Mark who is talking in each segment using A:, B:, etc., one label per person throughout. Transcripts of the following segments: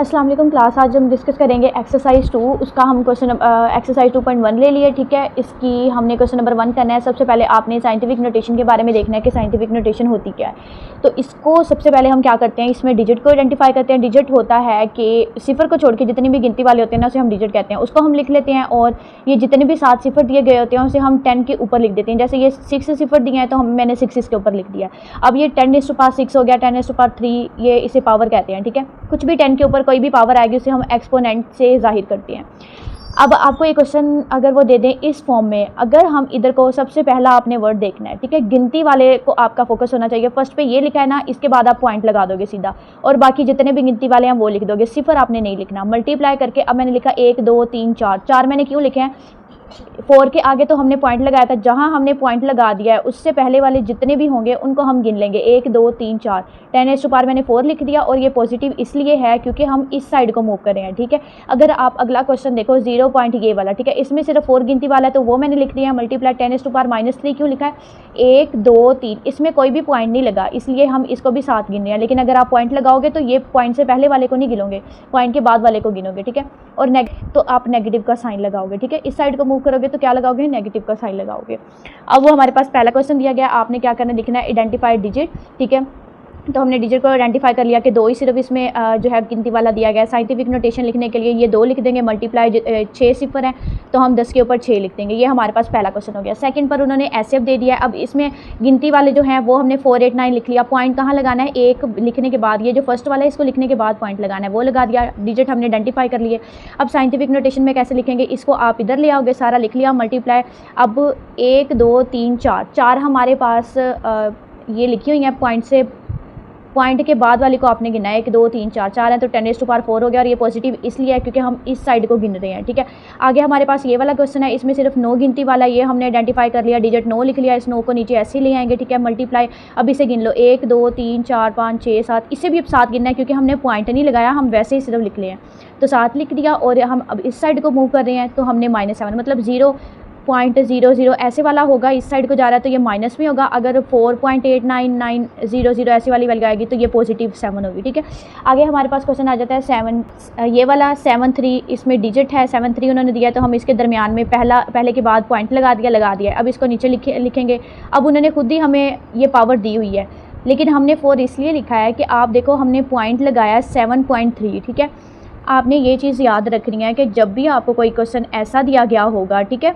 A: अस्सलाम वालेकुम क्लास। आज हम डिस्कस करेंगे एक्सरसाइज 2। उसका हम क्वेश्चन एक्सरसाइज 2.1 ले लिए, ठीक है। इसकी हमने क्वेश्चन नंबर 1 करना है। सबसे पहले आपने साइंटिफिक नोटेशन के बारे में देखना है कि साइंटिफिक नोटेशन होती क्या है। तो इसको सबसे पहले हम क्या करते हैं, इसमें डिजिट को आइडेंटिफाई करते हैं। डिजिट होता है कि सिफर को छोड़ के जितनी भी गिनती वाले होते हैं ना, उसे हम डिजिट कहते हैं। उसको हम लिख लेते हैं और ये जितने भी 7 सिफर दिए गए होते हैं उसे हम 10 के ऊपर लिख देते हैं। जैसे ये 6 सिफर दिए हैं तो मैंने 6 इसके ऊपर लिख दिया। अब ये 10⁻6 हो गया, 10⁻3, ये इसे पावर कहते हैं, ठीक है। कुछ भी 10 के ऊपर कोई भी पावर आएगी उसे हम एक्सपोनेंट से जाहिर करते हैं। अब आपको एक क्वेश्चन अगर वो दे दें इस फॉर्म में, अगर हम इधर को सबसे पहला आपने वर्ड देखना है, ठीक है। गिनती वाले को आपका फोकस होना चाहिए। फर्स्ट पे ये लिखा है ना, इसके बाद आप पॉइंट लगा दोगे सीधा, और बाकी जितने भी गिनती वाले हैं वो लिख दोगे। सिफर आपने नहीं लिखना। मल्टीप्लाई करके अब मैंने लिखा 1 2 3 4। 4 मैंने क्यों लिखे हैं, 4 के आगे तो हमने पॉइंट लगाया था। जहां हमने पॉइंट लगा दिया है उससे पहले वाले जितने भी होंगे उनको हम गिन लेंगे। 1 2 3 4। 10⁻⁴ मैंने 4 लिख दिया, और ये पॉजिटिव इसलिए है क्योंकि हम इस साइड को मूव कर रहे हैं, ठीक है। अगर आप अगला क्वेश्चन देखो 0 पॉइंट ये वाला, ठीक है, इसमें सिर्फ 4 गिनती वाला है तो वो मैंने लिख दिया। मल्टीप्लाई 10⁻³ क्यों लिखा है, 1 2 3। इसमें कोई भी पॉइंट नहीं लगा इसलिए हम इसको भी 7 गिन रहे हैं। लेकिन अगर आप पॉइंट लगाओगे तो ये पॉइंट से पहले वाले को नहीं गिनोगे, पॉइंट के बाद वाले को गिनोगे, ठीक है। और तो आप नेगेटिव का साइन लगाओगे, ठीक है। इस साइड को मूव करोगे तो क्या लगाओगे, नेगेटिव का साइन लगाओगे। अब वो हमारे पास पहला क्वेश्चन दिया गया, आपने क्या करना है, लिखना है आइडेंटिफाई डिजिट, ठीक है। तो हमने डिजिट को आइडेंटिफाई कर लिया कि 2 ही सिर्फ इसमें जो है गिनती वाला दिया गया है। साइंटिफिक नोटेशन लिखने के लिए ये 2 लिख देंगे। मल्टीप्लाई 6 सिफर है तो हम 10 के ऊपर 6 लिख देंगे। ये हमारे पास पहला क्वेश्चन हो गया। सेकंड पर उन्होंने एसएफ दे दिया है। अब इसमें गिनती वाले जो हैं वो हमने 4 8 9 लिख लिया। पॉइंट कहाँ लगाना है, 1 लिखने के बाद, ये जो फर्स्ट वाला है इसको लिखने के बाद पॉइंट लगाना है, वो लगा दिया। डिजिट हमने आइडेंटिफाई कर लिए। अब साइंटिफिक नोटेशन में कैसे लिखेंगे, इसको आप इधर ले आओगे, सारा लिख लिया। मल्टीप्लाई अब 1 2 3 4। 4 हमारे पास ये लिखी हुई हैं पॉइंट से, पॉइंट के बाद वाली को आपने गिना है। 1 2 3 4, 4 है तो 10⁻⁴ हो गया, और ये पॉजिटिव इसलिए है क्योंकि हम इस साइड को गिन रहे हैं, ठीक है। आगे हमारे पास ये वाला क्वेश्चन है, इसमें सिर्फ 9 गिनती वाला, ये हमने आइडेंटिफाई कर लिया। डिजिट 9 लिख लिया। इस 9 को नीचे ऐसे ही ले आएंगे, ठीक है। मल्टीप्लाई अब इसे गिन लो, 1 2 3 4 5 6 7। इसे भी अब 7 गिनना है क्योंकि हमने पॉइंट नहीं लगाया, हम वैसे ही सिर्फ लिख लिए हैं तो 7 लिख दिया। और हम अब इस साइड को मूव कर रहे हैं तो हमने -7 मतलब 0.00 ऐसे वाला होगा। इस साइड को जा रहा है तो ये माइनस में होगा। अगर 4.89900 ऐसी वाली वैल्यू आएगी तो ये पॉजिटिव 7 होगी, ठीक है। आगे हमारे पास क्वेश्चन आ जाता है 7, ये वाला 7 3। इसमें डिजिट है 7 3 उन्होंने दिया, तो हम इसके दरमियान में पहले के बाद पॉइंट लगा दिया। अब इसको नीचे लिखेंगे। अब उन्होंने खुद ही हमें ये पावर दी हुई है, लेकिन हमने 4 इसलिए लिखा है कि आप देखो हमने पॉइंट लगाया 7.3, ठीक है। आपने ये चीज़ याद रखनी है कि जब भी आपको कोई क्वेश्चन ऐसा दिया गया होगा, ठीक है,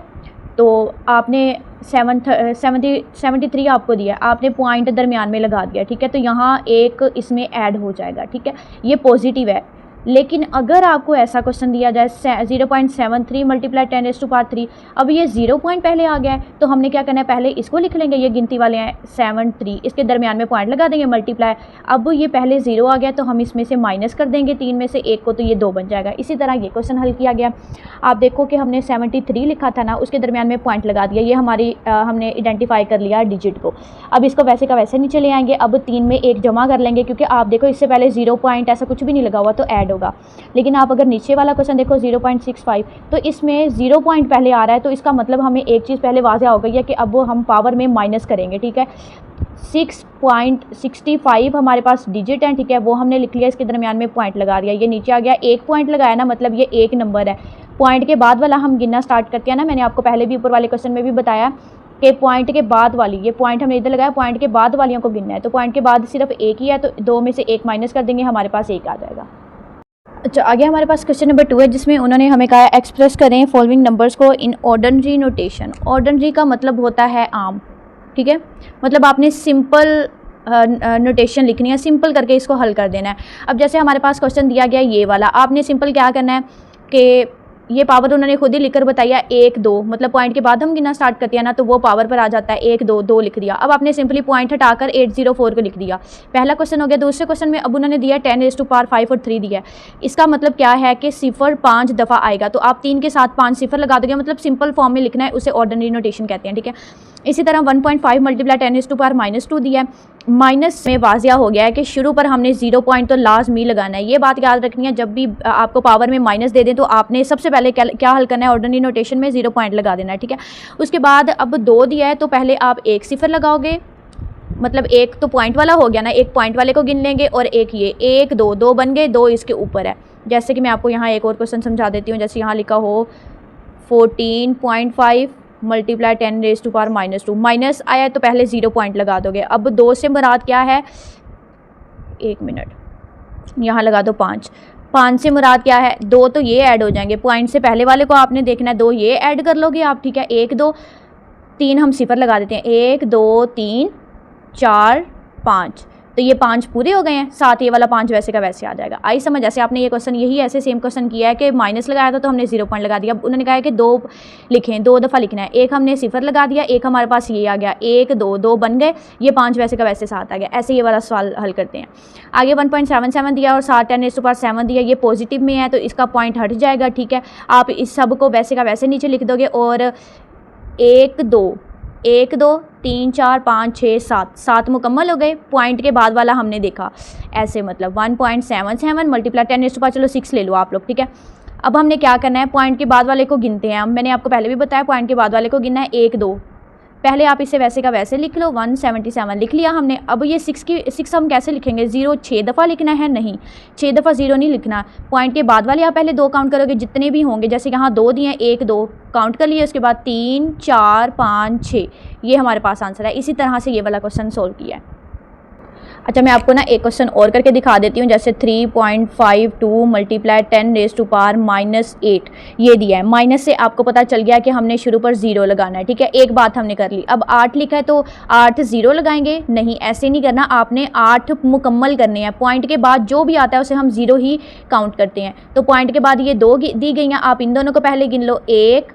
A: तो आपने 73 आपको दिया, आपने पॉइंट दरमियान में लगा दिया, ठीक है। तो यहाँ एक इसमें ऐड हो जाएगा, ठीक है, ये पॉजिटिव है। लेकिन अगर आपको ऐसा क्वेश्चन दिया जाए 0.73 मल्टीप्लाई 10⁻⁴, अब ये 0 पॉइंट पहले आ गया है तो हमने क्या करना है, पहले इसको लिख लेंगे। ये गिनती वाले हैं 7 3, इसके दरमियान में पॉइंट लगा देंगे। मल्टीप्लाई अब ये पहले 0 आ गया तो हम इसमें से माइनस कर देंगे 3 में से 1 को, तो ये 2 बन जाएगा। इसी तरह ये क्वेश्चन हल किया गया। आप देखो कि हमने 73 लिखा था ना, उसके दरमियान में पॉइंट लगा दिया। ये हमारी हमने आइडेंटिफाई कर लिया डिजिट को। अब इसको वैसे का वैसे नीचे ले आएंगे। अब 3 में 1 जमा कर लेंगे क्योंकि आप देखो इससे पहले 0 पॉइंट ऐसा कुछ भी नहीं लगा हुआ तो ऐड होगा। लेकिन आप अगर नीचे वाला क्वेश्चन देखो 0.65, तो इसमें 0 पॉइंट पहले आ रहा है, तो इसका मतलब हमें एक चीज़ पहले वाज़ेह हो गई है कि अब वो हम पावर में माइनस करेंगे, ठीक है। 6.65 हमारे पास डिजिट है, ठीक है, वो हमने लिख लिया। इसके दरमियान में पॉइंट लगा दिया, ये नीचे आ गया। 1 पॉइंट लगाया ना, मतलब ये 1 नंबर है। पॉइंट के बाद वाला हम गिनना स्टार्ट करते हैं ना, मैंने आपको पहले भी ऊपर वाले क्वेश्चन में भी बताया कि पॉइंट के बाद वाली, ये पॉइंट हमने इधर लगाया, पॉइंट के बाद वालियों को गिनना है। तो पॉइंट के बाद सिर्फ 1 ही है तो 2 में से 1 माइनस कर देंगे, हमारे पास 1 आ जाएगा। अच्छा, आगे हमारे पास क्वेश्चन नंबर 2 है, जिसमें उन्होंने हमें कहा एक्सप्रेस करें फॉलोइंग नंबर्स को इन ऑर्डिनरी नोटेशन। ऑर्डिनरी का मतलब होता है आम, ठीक है, मतलब आपने सिंपल नोटेशन लिखनी है, सिंपल करके इसको हल कर देना है। अब जैसे हमारे पास क्वेश्चन दिया गया ये वाला, आपने सिंपल क्या करना है कि ये पावर उन्होंने खुद ही लिखकर बताया 1 2, मतलब पॉइंट के बाद हम गिनना स्टार्ट करते हैं ना तो वो पावर पर आ जाता है 1 2 2 लिख दिया। अब आपने सिंपली पॉइंट हटाकर 804 को लिख दिया। पहला क्वेश्चन हो गया। दूसरे क्वेश्चन में अब उन्होंने दिया 10⁻⁵ और 3 दिया है। इसका मतलब क्या है कि सिफर 5 दफ़ा आएगा, तो आप 3 के साथ 5 सिफर लगा दोगे, मतलब सिंपल फॉर्म में लिखना है, उसे ऑर्डिनरी नोटेशन कहते हैं, ठीक है। इसी तरह 1.5 मल्टीप्लाई 10⁻⁻² दिया है। माइनस में वाजिया हो गया है कि शुरू पर हमने 0 पॉइंट तो लाजमी लगाना है। ये बात याद रखनी है, जब भी आपको पावर में माइनस दे दें तो आपने सबसे पहले क्या हल करना है, ऑर्डिनरी नोटेशन में 0 पॉइंट लगा देना है, ठीक है। उसके बाद अब 2 दिया है तो पहले आप 1 सिफर लगाओगे, मतलब 1 तो पॉइंट वाला हो गया ना, 1 पॉइंट वाले को गिन लेंगे और 1 ये 1 2 2 बन गए, 2 इसके ऊपर है, जैसे कि मैं आपको यहाँ एक और क्वेश्चन समझा देती हूँ। जैसे यहाँ लिखा हो 14.5 मल्टीप्लाई 10⁻⁻², माइनस आया तो पहले 0 पॉइंट लगा दोगे। अब 2 से मुराद क्या है, 1 मिनट, यहाँ लगा दो 5 से मुराद क्या है, 2 तो ये ऐड हो जाएंगे, पॉइंट से पहले वाले को आपने देखना है, 2 ये ऐड कर लोगे आप, ठीक है। 1 2 3 हम सिफर लगा देते हैं, 1 2 3 4 5, तो ये 5 पूरे हो गए हैं, साथ ये वाला 5 वैसे का वैसे आ जाएगा। आई समझ। जैसे आपने ये क्वेश्चन यही ऐसे सेम क्वेश्चन किया है कि माइनस लगाया था तो हमने 0 पॉइंट लगा दिया। अब उन्होंने कहा है कि 2 लिखें, 2 दफ़ा लिखना है, एक हमने सिफर लगा दिया, एक हमारे पास ये आ गया, 1 2 2 बन गए, ये 5 वैसे का वैसे साथ आ गया। ऐसे ये वाला सवाल हल करते हैं। आगे 1.77 दिया और 10⁻⁷ दिया, ये पॉजिटिव में है तो इसका पॉइंट हट जाएगा, ठीक है। आप इस सब को वैसे का वैसे नीचे लिख दोगे और 1 2 3 4 5 6 7 मुकम्मल हो गए। पॉइंट के बाद वाला हमने देखा ऐसे, मतलब 1.77 मल्टीप्लाई 10⁻⁵, चलो 6 ले लो आप लोग, ठीक है। अब हमने क्या करना है, पॉइंट के बाद वाले को गिनते हैं। मैंने आपको पहले भी बताया पॉइंट के बाद वाले को गिनना है, 1 2, पहले आप इसे वैसे का वैसे लिख लो, 177 लिख लिया हमने। अब ये 6 हम कैसे लिखेंगे, 0 6 दफ़ा लिखना है, नहीं 6 दफ़ा 0 नहीं लिखना। पॉइंट के बाद वाले आप पहले 2 काउंट करोगे, जितने भी होंगे, जैसे यहाँ 2 दिए हैं, 1 2 काउंट कर लिए, उसके बाद 3 4 5 6, ये हमारे पास आंसर है। इसी तरह से ये वाला क्वेश्चन सोल्व किया है। अच्छा, मैं आपको ना एक क्वेश्चन और करके दिखा देती हूँ। जैसे 3.52 मल्टीप्लाई 10⁻⁻8 ये दिया है। माइनस से आपको पता चल गया कि हमने शुरू पर 0 लगाना है, ठीक है। एक बात हमने कर ली। अब 8 लिखा है तो 8 0 लगाएंगे, नहीं ऐसे नहीं करना, आपने 8 मुकम्मल करने हैं। पॉइंट के बाद जो भी आता है उसे हम 0 ही काउंट करते हैं। तो पॉइंट के बाद ये 2 दी गई हैं, आप इन दोनों को पहले गिन लो, 1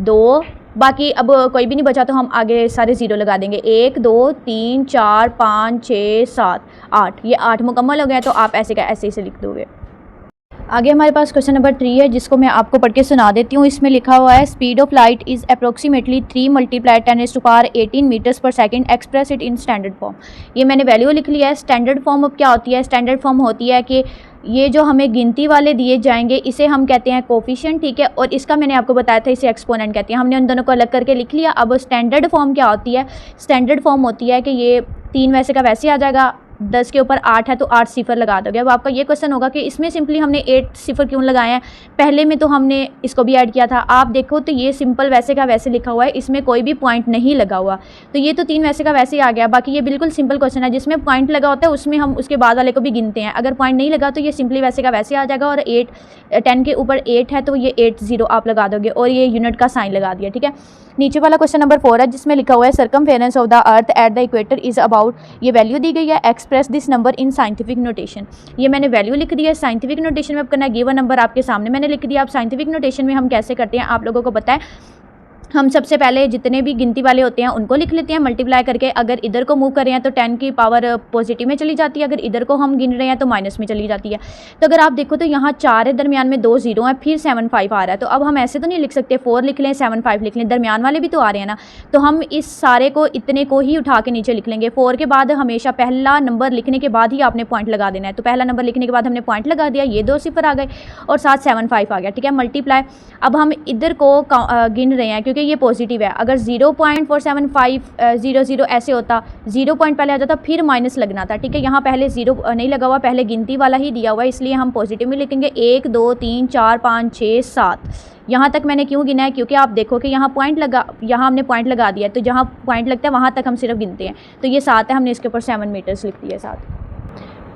A: 2, बाकी अब कोई भी नहीं बचा तो हम आगे सारे 0 लगा देंगे, 1 2 3 4 5 6 7 8, ये 8 मुकम्मल हो गया। तो आप ऐसे का ऐसे इसे लिख दोगे। आगे हमारे पास क्वेश्चन नंबर 3 है, जिसको मैं आपको पढ़ के सुना देती हूँ। इसमें लिखा हुआ है, speed of light is approximately 3 multiply 10⁻18 meters per second, express it in standard form. ये मैंने वैल्यू लिख लिया है। स्टैंडर्ड फॉर्म अब क्या होती है, स्टैंडर्ड फॉर्म होती है कि ये जो हमें गिनती वाले दिए जाएंगे इसे हम कहते हैं कोफिशिएंट, ठीक है। और इसका मैंने आपको बताया था इसे एक्सपोनेंट कहते हैं। हमने उन दोनों को अलग करके लिख लिया। अब स्टैंडर्ड फॉर्म क्या होती है, स्टैंडर्ड फॉर्म होती है कि ये 3 वैसे का वैसे आ जाएगा, 10 के ऊपर 8 है तो 8 सिफर लगा दोगे। अब आपका ये क्वेश्चन होगा कि इसमें सिंपली हमने 8 सिफर क्यों लगाए हैं, पहले में तो हमने इसको भी ऐड किया था। आप देखो तो ये सिंपल वैसे का वैसे लिखा हुआ है, इसमें कोई भी पॉइंट नहीं लगा हुआ, तो ये तो 3 वैसे का वैसे ही आ गया। बाकी ये बिल्कुल सिंपल क्वेश्चन है, जिसमें पॉइंट लगा होता है उसमें हम उसके बाद वाले को भी गिनते हैं। अगर पॉइंट नहीं लगा तो ये सिंपली वैसे का वैसे आ जाएगा। और 10 के ऊपर 8 है तो ये 8 0 आप लगा दोगे और ये यूनिट का साइन लगा दिया, ठीक है। नीचे वाला क्वेश्चन नंबर 4 है, जिसमें लिखा हुआ है circumference of the earth at the equator is about, ये वैल्यू दी गई है, express this number in scientific notation. ये मैंने वैल्यू लिख दी है। साइंटिफिक नोटेशन में अब करना है, गिवन नंबर आपके सामने मैंने लिख दिया। अब साइंटिफिक नोटेशन में हम कैसे करते हैं आप लोगों को पता है। हम सबसे पहले जितने भी गिनती वाले होते हैं उनको लिख लेते हैं मल्टीप्लाई करके। अगर इधर को मूव कर रहे हैं तो 10 की पावर पॉजिटिव में चली जाती है, अगर इधर को हम गिन रहे हैं तो माइनस में चली जाती है। तो अगर आप देखो तो यहाँ 4 है, दरमियान में 2 0 है, फिर 7 5 आ रहा है। तो अब हम ऐसे तो नहीं लिख सकते 4 लिख लें 7 5 लिख लें, दरमियान वाले भी तो आ रहे हैं ना। तो हम इस सारे को इतने को ही उठा के नीचे लिख लेंगे। 4 के बाद हमेशा पहला नंबर लिखने के बाद ही आपने पॉइंट लगा देना है। तो पहला नंबर लिखने के बाद हमने पॉइंट लगा दिया, ये 2 सिफर आ गए और साथ 7 5 आ गया, ठीक है। मल्टीप्लाई, अब हम इधर को गिन रहे हैं क्योंकि ये पॉजिटिव है। अगर 0.47500 ऐसे होता, 0 पॉइंट पहले आ जाता फिर माइनस लगना था, ठीक है। यहाँ पहले 0 नहीं लगा हुआ, पहले गिनती वाला ही दिया हुआ है, इसलिए हम पॉजिटिव में लिखेंगे। 1 2 3 4 5 6 7, यहाँ तक मैंने क्यों गिना है, क्योंकि आप देखो कि यहाँ पॉइंट लगा, यहाँ हमने पॉइंट लगा दिया, तो जहाँ पॉइंट लगता है वहाँ तक हम सिर्फ गिनते हैं। तो ये 7 है, हमने इसके ऊपर 7 मीटर्स लिख दिया 7।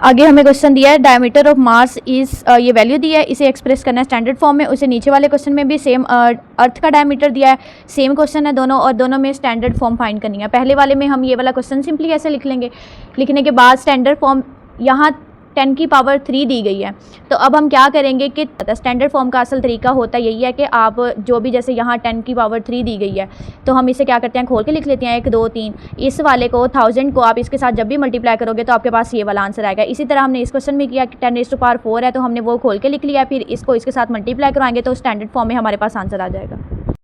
A: आगे हमें क्वेश्चन दिया है, डायमीटर ऑफ मार्स इज़, ये वैल्यू दिया है, इसे एक्सप्रेस करना है स्टैंडर्ड फॉर्म में। उसे नीचे वाले क्वेश्चन में भी सेम अर्थ का डायमीटर दिया है, सेम क्वेश्चन है दोनों, और दोनों में स्टैंडर्ड फॉर्म फाइंड करनी है। पहले वाले में हम ये वाला क्वेश्चन सिंपली ऐसे लिख लेंगे, लिखने के बाद स्टैंडर्ड फॉर्म यहाँ 10 की पावर 3 दी गई है। तो अब हम क्या करेंगे कि स्टैंडर्ड फॉर्म का असल तरीका होता यही है कि आप जो भी, जैसे यहाँ 10 की पावर 3 दी गई है तो हम इसे क्या करते हैं, खोल के लिख लेते हैं 1 2 3। इस वाले को 1000 को आप इसके साथ जब भी मल्टीप्लाई करोगे तो आपके पास ये वाला आंसर आएगा। इसी तरह हमने इस क्वेश्चन में किया कि 10⁻⁴ है तो हमने वो खोल के लिख लिया, फिर इसको इसके साथ मल्टीप्लाई करवाएंगे तो स्टैंडर्ड फॉर्म में हमारे पास आंसर आ जाएगा।